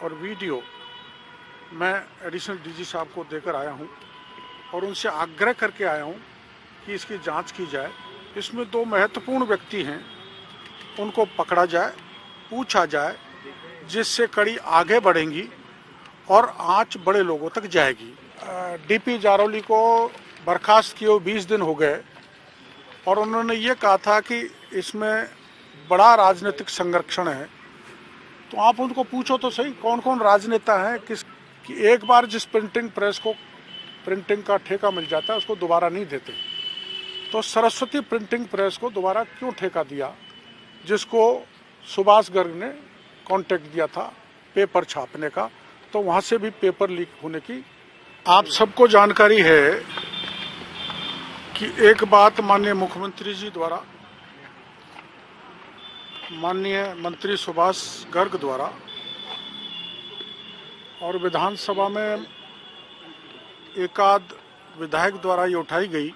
और वीडियो मैं additional DG साहब को देकर आया हूं और उनसे आग्रह करके आया हूं कि इसकी जांच की जाए। इसमें 2 महत्वपूर्ण व्यक्ति हैं, उनको पकड़ा जाए, पूछा जाए, जिससे कड़ी आगे बढ़ेंगी और आंच बड़े लोगों तक जाएगी। डीपी जारौली को बर्खास्त किए 20 दिन हो गए और उन्होंने ये कहा था कि इसमें बड़ा राजनीतिक संरक्षण है। तो आप उनको पूछो तो सही, कौन कौन राजनेता हैं, कि एक बार जिस प्रिंटिंग प्रेस को प्रिंटिंग का ठेका मिल जाता है उसको दोबारा नहीं देते। तो सरस्वती प्रिंटिंग प्रेस को दोबारा क्यों ठेका दिया, जिसको सुभाष गर्ग ने कॉन्ट्रैक्ट दिया था पेपर छापने का, तो वहां से भी पेपर लीक होने की आप सबको जानकारी है कि एक बात माननीय मुख्यमंत्री जी द्वारा, माननीय मंत्री सुभाष गर्ग द्वारा और विधानसभा में एकाध विधायक द्वारा ये उठाई गई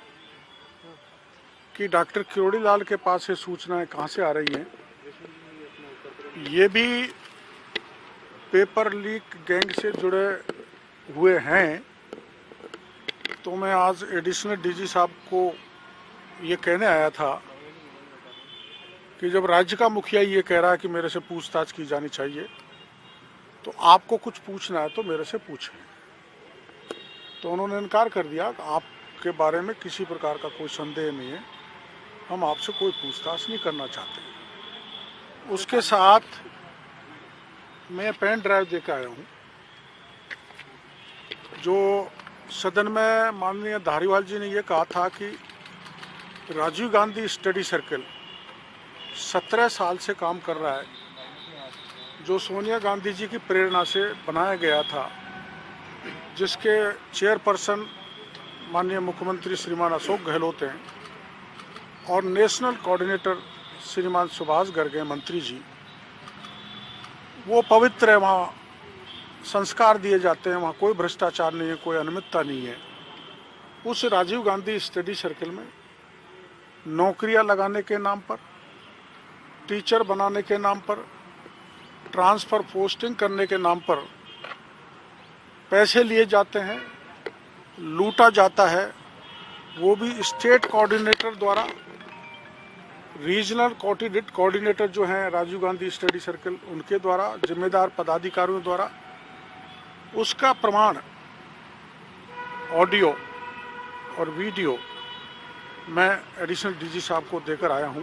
कि डॉक्टर किरोड़ी लाल के पास ये सूचनाएं कहां से आ रही हैं। ये भी पेपर लीक गैंग से जुड़े हुए हैं। तो मैं आज एडिशनल डीजी साहब को ये कहने आया था कि जब राज्य का मुखिया ये कह रहा है कि मेरे से पूछताछ की जानी चाहिए, तो आपको कुछ पूछना है तो मेरे से पूछें। तो उन्होंने इनकार कर दिया, आपके बारे में किसी प्रकार का कोई संदेह नहीं है, हम आपसे कोई पूछताछ नहीं करना चाहते। उसके साथ मैं पेन ड्राइव देकर आया हूँ जो सदन में माननीय धारीवाल जी ने ये कहा था कि राजीव गांधी स्टडी सर्कल 17 साल से काम कर रहा है, जो सोनिया गांधी जी की प्रेरणा से बनाया गया था, जिसके चेयरपर्सन माननीय मुख्यमंत्री श्रीमान अशोक गहलोत हैं और नेशनल कोऑर्डिनेटर श्रीमान सुभाष गर्ग हैं मंत्री जी। वो पवित्र है, वहाँ संस्कार दिए जाते हैं, वहाँ कोई भ्रष्टाचार नहीं है, कोई अनियमितता नहीं है। उस राजीव गांधी स्टडी सर्कल में नौकरियां लगाने के नाम पर, टीचर बनाने के नाम पर, ट्रांसफर पोस्टिंग करने के नाम पर पैसे लिए जाते हैं, लूटा जाता है। वो भी स्टेट कोऑर्डिनेटर द्वारा, रीजनल कोऑर्डिनेटर जो हैं राजीव गांधी स्टडी सर्कल, उनके द्वारा, जिम्मेदार पदाधिकारियों द्वारा। उसका प्रमाण ऑडियो और वीडियो मैं एडिशनल डीजी साहब को देकर आया हूं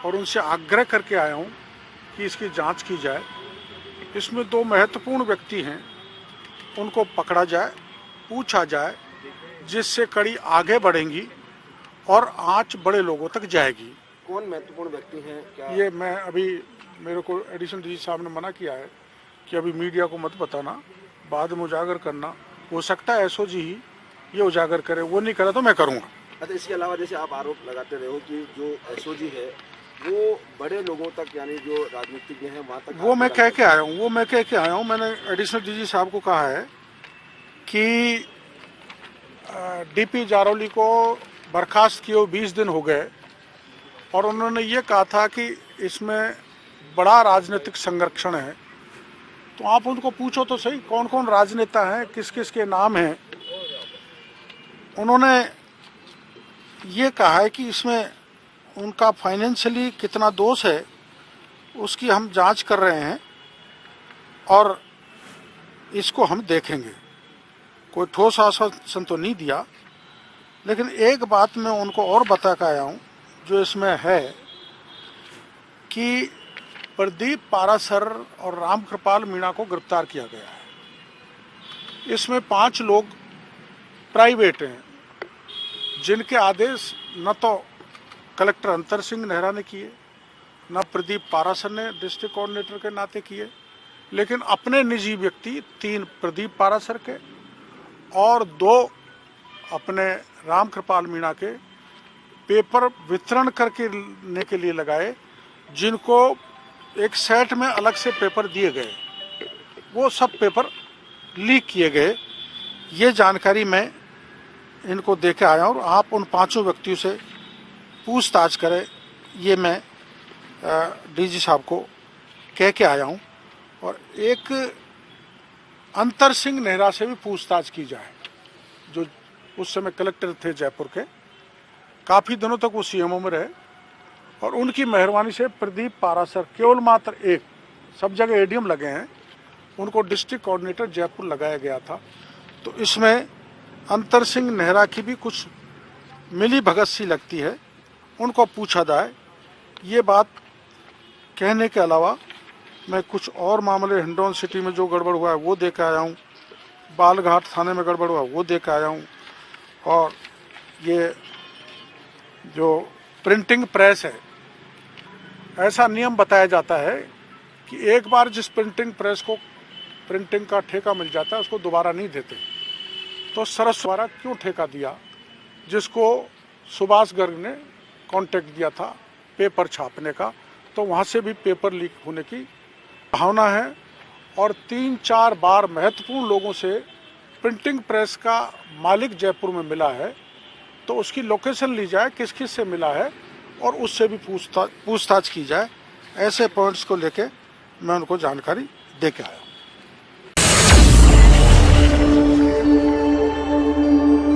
और उनसे आग्रह करके आया हूं कि इसकी जांच की जाए। इसमें 2 महत्वपूर्ण व्यक्ति हैं, उनको पकड़ा जाए, पूछा जाए, जिससे कड़ी आगे बढ़ेंगी और आंच बड़े लोगों तक जाएगी। कौन महत्वपूर्ण व्यक्ति हैं क्या? ये मैं अभी, मेरे को एडिशनल डीजी साहब ने मना किया है कि अभी मीडिया को मत बताना, बाद में उजागर करना। हो सकता है एसओजी ही ये उजागर करे, वो नहीं करा तो मैं करूँगा। अच्छा, इसके अलावा जैसे आप आरोप लगाते रहे हो कि जो एसओजी है वो बड़े लोगों तक, यानी जो राजनीतिज्ञ हैं वहाँ तक, वो मैं कह के आया हूँ। मैंने एडिशनल डीजी साहब को कहा है कि डीपी जारौली को बर्खास्त किए 20 दिन हो गए और उन्होंने ये कहा था कि इसमें बड़ा राजनीतिक संरक्षण है। तो आप उनको पूछो तो सही, कौन कौन राजनेता हैं, किस किस के नाम हैं। उन्होंने ये कहा है कि इसमें उनका फाइनेंशियली कितना दोष है, उसकी हम जांच कर रहे हैं और इसको हम देखेंगे। कोई ठोस आश्वासन तो नहीं दिया, लेकिन एक बात मैं उनको और बता के आया हूँ जो इसमें है कि प्रदीप पारासर और रामकृपाल मीणा को गिरफ्तार किया गया है। इसमें 5 लोग प्राइवेट हैं, जिनके आदेश न तो कलेक्टर अंतर सिंह नेहरा ने किए, न प्रदीप पारासर ने डिस्ट्रिक्ट कोऑर्डिनेटर के नाते किए, लेकिन अपने निजी व्यक्ति 3 प्रदीप पारासर के और 2 अपने रामकृपाल मीणा के पेपर वितरण करने के लिए लगाए, जिनको एक सेट में अलग से पेपर दिए गए, वो सब पेपर लीक किए गए। ये जानकारी मैं इनको देके आया हूँ और आप उन 5 व्यक्तियों से पूछताछ करें, ये मैं डीजी साहब को कह के आया हूँ। और एक अंतर सिंह नेहरा से भी पूछताछ की जाए, जो उस समय कलेक्टर थे जयपुर के। काफ़ी दिनों तक वो सीएमओ में रहे और उनकी मेहरबानी से प्रदीप पारासर केवल मात्र एक, सब जगह एडीएम लगे हैं, उनको डिस्ट्रिक्ट कोऑर्डिनेटर जयपुर लगाया गया था। तो इसमें अंतर सिंह नेहरा की भी कुछ मिली भगत सी लगती है, उनको पूछा जाए। ये बात कहने के अलावा मैं कुछ और मामले हिंडौन सिटी में जो गड़बड़ हुआ है वो देख आया हूँ, बालघाट थाने में गड़बड़ हुआ वो देख आया हूँ, और ये जो प्रिंटिंग प्रेस है, ऐसा नियम बताया जाता है कि एक बार जिस प्रिंटिंग प्रेस को प्रिंटिंग का ठेका मिल जाता है उसको दोबारा नहीं देते। तो सरस द्वारा क्यों ठेका दिया, जिसको सुभाष गर्ग ने कॉन्ट्रैक्ट दिया था पेपर छापने का, तो वहाँ से भी पेपर लीक होने की भावना है। और 3-4 बार महत्वपूर्ण लोगों से प्रिंटिंग प्रेस का मालिक जयपुर में मिला है, तो उसकी लोकेशन ली जाए, किस किस से मिला है, और उससे भी पूछताछ की जाए। ऐसे पॉइंट्स को लेके मैं उनको जानकारी दे के आया हूँ।